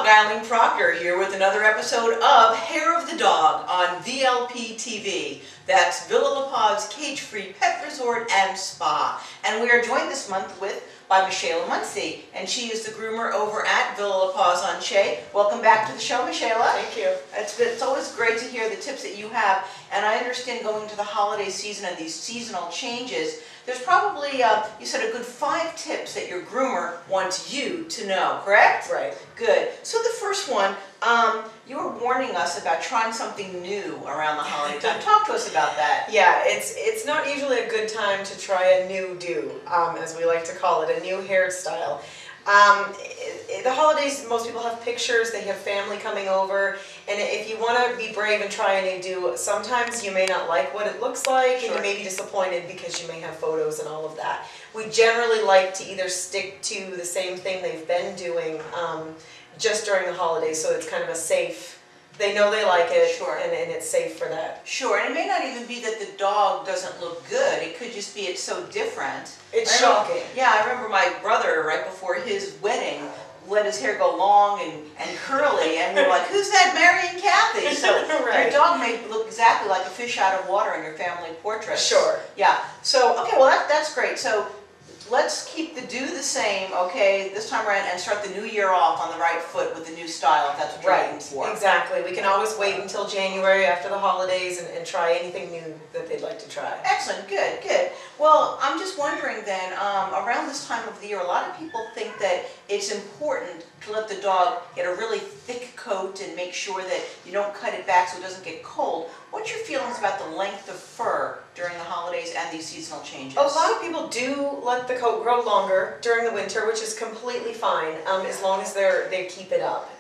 dog, Eileen Proctor, here with another episode of Hair of the Dog on VLP TV. That's Villa La Paz Cage-Free Pet Resort and Spa. And we are joined this month by Michalea Muncy, and she is the groomer over at Villa La Paz on Che. Welcome back to the show, Michaela. Thank you. It's always great to hear the tips that you have, and I understand going to the holiday season and these seasonal changes, there's probably, you said, a good 5 tips that your groomer wants you to know, correct? Right. Good. So the first one, you were warning us about trying something new around the holiday time. Talk to us about that. Yeah, it's not usually a good time to try a new do, as we like to call it, a new hairstyle. The holidays, most people have pictures, they have family coming over, and if you want to be brave and try a new do, sometimes you may not like what it looks like, Sure. and you may be disappointed because you may have photos and all of that. We generally like to either stick to the same thing they've been doing just during the holidays, so it's kind of a safe, they know they like it, Sure. and it's safe for that. Sure, and it may not even be that the dog doesn't look good. It could just be it's so different. It's shocking. Yeah, I remember my brother, right before his wedding, let his hair go long and curly, and we were like, who's that, Mary and Kathy? So Right. your dog may look exactly like a fish out of water in your family portrait. Sure. Yeah, so, okay, well that's great. So let's keep the do the same, okay, this time around, and start the new year off on the right foot with the new style, if that's what you're looking for. Exactly. We can always wait until January after the holidays and try anything new that they'd like to try. Excellent, good, good. Well, I'm just wondering then, around this time of the year, a lot of people think that it's important to let the dog get a really thick coat and make sure that you don't cut it back so it doesn't get cold. What's your feelings about the length of fur during the holidays and these seasonal changes? A lot of people do let the coat grow longer during the winter, which is completely fine, as long as they keep it up.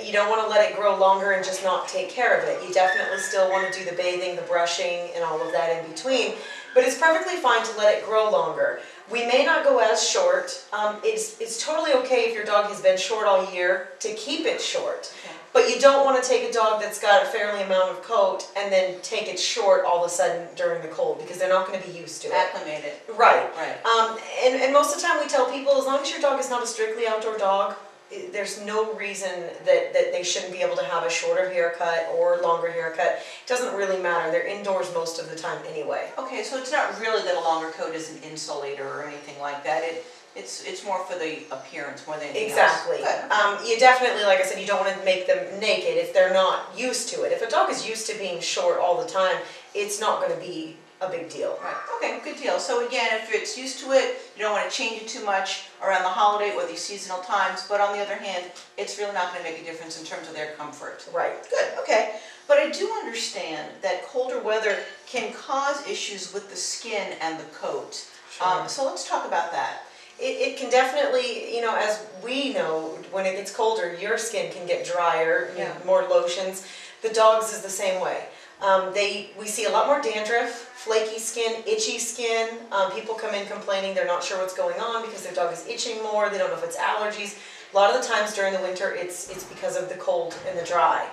You don't want to let it grow longer and just not take care of it. You definitely still want to do the bathing, the brushing, and all of that in between. But it's perfectly fine to let it grow longer. We may not go as short. It's totally okay if your dog has been short all year to keep it short. Okay. But you don't want to take a dog that's got a fairly amount of coat and then take it short all of a sudden during the cold, because they're not going to be used to it. Acclimated. Right. Right. And most of the time we tell people, as long as your dog is not a strictly outdoor dog, there's no reason that they shouldn't be able to have a shorter haircut or longer haircut. It doesn't really matter. They're indoors most of the time anyway. Okay, so it's not really that a longer coat is an insulator or anything like that. It's more for the appearance more than anything Exactly. else. You definitely, like I said, you don't want to make them naked if they're not used to it. If a dog is used to being short all the time, it's not going to be a big deal. Right. Okay, good deal. So again, if it's used to it, you don't want to change it too much around the holiday or these seasonal times, but on the other hand, it's really not going to make a difference in terms of their comfort. Right. Good, okay. But I do understand that colder weather can cause issues with the skin and the coat. Sure. So let's talk about that. It can definitely, you know, as we know, when it gets colder, your skin can get drier, you need more lotions. The dog's is the same way. We see a lot more dandruff, flaky skin, itchy skin. People come in complaining they're not sure what's going on because their dog is itching more. They don't know if it's allergies. A lot of the times during the winter, it's because of the cold and the dry.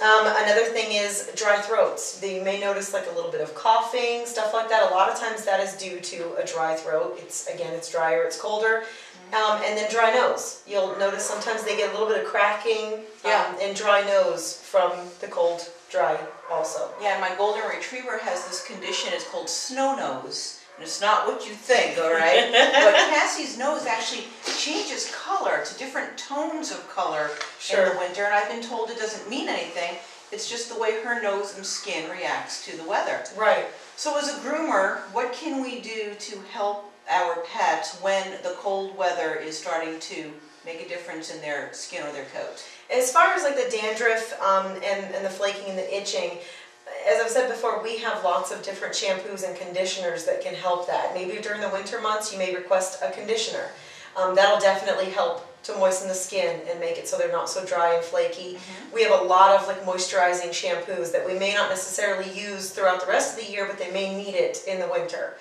Another thing is dry throats. You may notice like a little bit of coughing, stuff like that. A lot of times that is due to a dry throat. It's drier, it's colder. And then dry nose. You'll notice sometimes they get a little bit of cracking and dry nose from the cold, dry also. Yeah, and my golden retriever has this condition, it's called snow nose. And it's not what you think, all right? But Cassie's nose actually changes color to different tones of color in the winter, and I've been told it doesn't mean anything. It's just the way her nose and skin reacts to the weather. Right. So as a groomer, what can we do to help our pets when the cold weather is starting to make a difference in their skin or their coat? As far as like the dandruff and the flaking and the itching, as I've said before, we have lots of different shampoos and conditioners that can help that. Maybe during the winter months you may request a conditioner. That'll definitely help to moisten the skin and make it so they're not so dry and flaky. We have a lot of like moisturizing shampoos that we may not necessarily use throughout the rest of the year, but they may need it in the winter.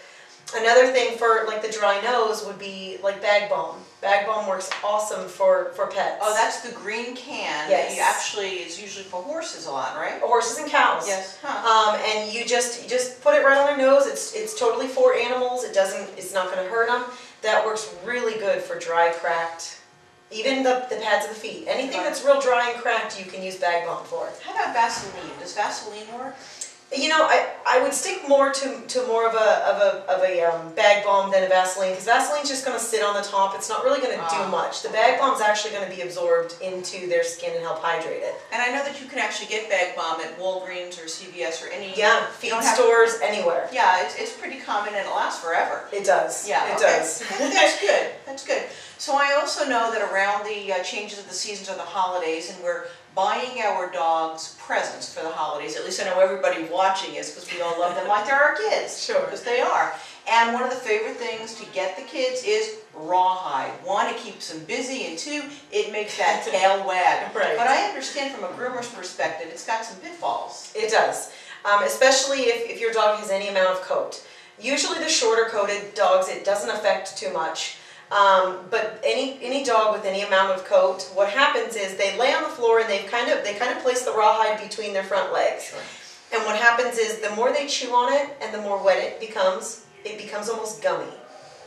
Another thing for like the dry nose would be like bag balm. Bag balm works awesome for pets. Oh, that's the green can. Yes. That you actually is usually for horses a lot, right? Horses and cows. Yes. Huh. And you just put it right on their nose. It's totally for animals. It's not going to hurt them. That works really good for dry, cracked, Even the pads of the feet. Anything that's real dry and cracked, you can use bag balm for. How about Vaseline? Does Vaseline work? You know, I would stick more to more of a bag balm than a Vaseline, because Vaseline's just going to sit on the top. It's not really going to do much. The bag balm's actually going to be absorbed into their skin and help hydrate it. And I know that you can actually get bag balm at Walgreens or CVS or any... Yeah, feed stores, anywhere. Yeah, it's pretty common and it lasts forever. It does. Yeah, it does. That's good. That's good. So I also know that around the changes of the seasons or the holidays, and we're buying our dogs presents for the holidays. At least I know everybody watching is, because we all love them like they're our kids. Sure. Because they are. And one of the favorite things to get the kids is Rawhide. One, it keeps them busy, and two, it makes that tail wag. Right. But I understand from a groomer's perspective, it's got some pitfalls. It does. Especially if your dog has any amount of coat. Usually the shorter coated dogs, it doesn't affect too much. But any dog with any amount of coat, what happens is they lay on the floor and they kind of place the rawhide between their front legs. Sure. And what happens is the more they chew on it and the more wet it becomes almost gummy,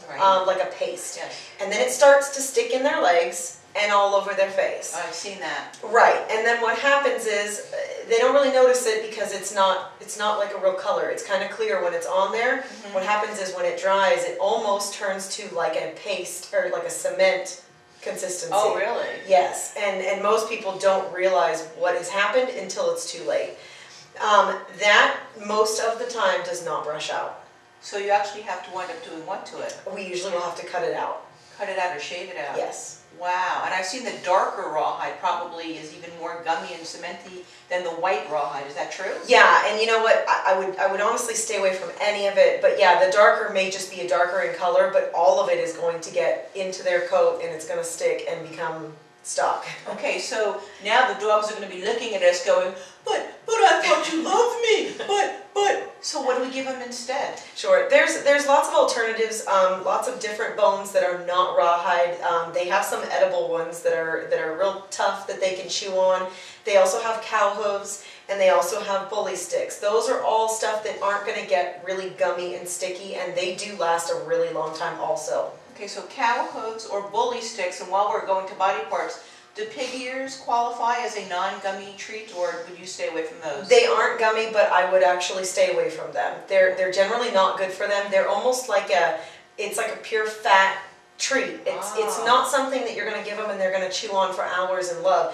Right. like a paste. Yes. And then it starts to stick in their legs and all over their face. I've seen that. Right. And then what happens is they don't really notice it because it's not like a real color. It's kind of clear when it's on there. Mm-hmm. What happens is when it dries, it almost turns to like a paste or like a cement consistency. Oh, really? Yes. And most people don't realize what has happened until it's too late. That most of the time does not brush out. So you actually have to wind up doing what to it? We usually will have to cut it out. Cut it out or shave it out? Yes. Wow, and I've seen the darker rawhide probably is even more gummy and cementy than the white rawhide. Is that true? Yeah, and you know what? I would honestly stay away from any of it. But yeah, the darker may just be a darker in color, but all of it is going to get into their coat and it's going to stick and become stock. Okay, so now the dogs are going to be looking at us going, but I thought you loved me, but. So what do we give them instead? Sure, there's lots of alternatives, lots of different bones that are not rawhide. They have some edible ones that are real tough that they can chew on. They also have cow hooves and they also have bully sticks. Those are all stuff that aren't going to get really gummy and sticky, and they do last a really long time also. Okay, so cow hooves or bully sticks, and while we're going to body parts, do pig ears qualify as a non-gummy treat, or would you stay away from those? They aren't gummy, but I would actually stay away from them. They're generally not good for them. They're almost like it's like a pure fat treat. It's not something that you're going to give them and they're going to chew on for hours and love.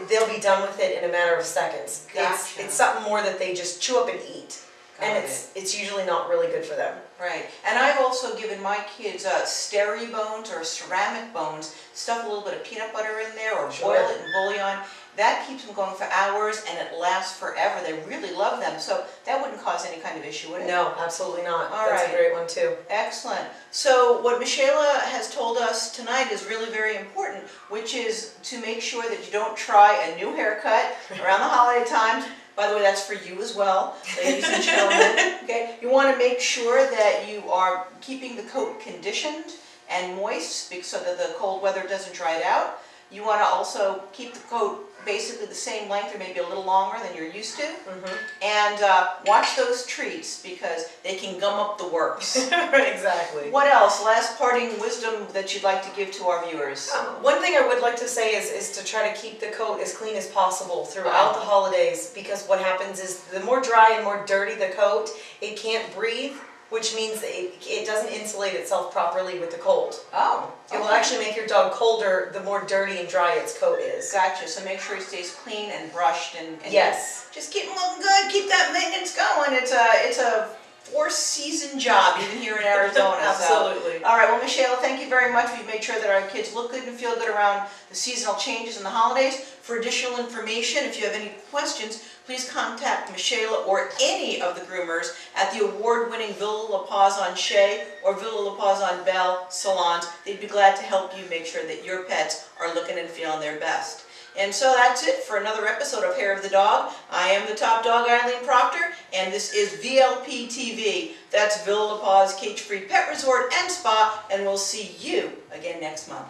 They'll be done with it in a matter of seconds. Gotcha. It's something more that they just chew up and eat. And it's usually not really good for them. Right. And I've also given my kids steri bones or ceramic bones, stuff a little bit of peanut butter in there or boil it in bouillon. That keeps them going for hours and it lasts forever. They really love them. So that wouldn't cause any kind of issue, would it? No, absolutely not. All That's right. a great one too. Excellent. So what Michaela has told us tonight is really very important, which is to make sure that you don't try a new haircut around the holiday times. By the way, that's for you as well, ladies and gentlemen. Okay, you want to make sure that you are keeping the coat conditioned and moist so that the cold weather doesn't dry it out. You want to also keep the coat basically the same length or maybe a little longer than you're used to. Mm-hmm. And watch those treats because they can gum up the works. Exactly. What else? Last parting wisdom that you'd like to give to our viewers? One thing I would like to say is to try to keep the coat as clean as possible throughout the holidays, because what happens is the more dry and more dirty the coat, it can't breathe, which means that it doesn't insulate itself properly with the cold. Oh. It will actually make your dog colder the more dirty and dry its coat is. Gotcha. So make sure it stays clean and brushed and yes. Just keep them looking good. Keep that maintenance going. It's a 4-season job even here in Arizona. Absolutely. So. All right. Well, Michaela, thank you very much. We've made sure that our kids look good and feel good around the seasonal changes and the holidays. For additional information, if you have any questions, please contact Michaela or any of the groomers at the award-winning Villa La Paz on Shea or Villa La Paz on Bell salons. They'd be glad to help you make sure that your pets are looking and feeling their best. And so that's it for another episode of Hair of the Dog. I am the top dog, Eileen Proctor, and this is VLP TV. That's Villa La Paz Cage-Free Pet Resort and Spa, and we'll see you again next month.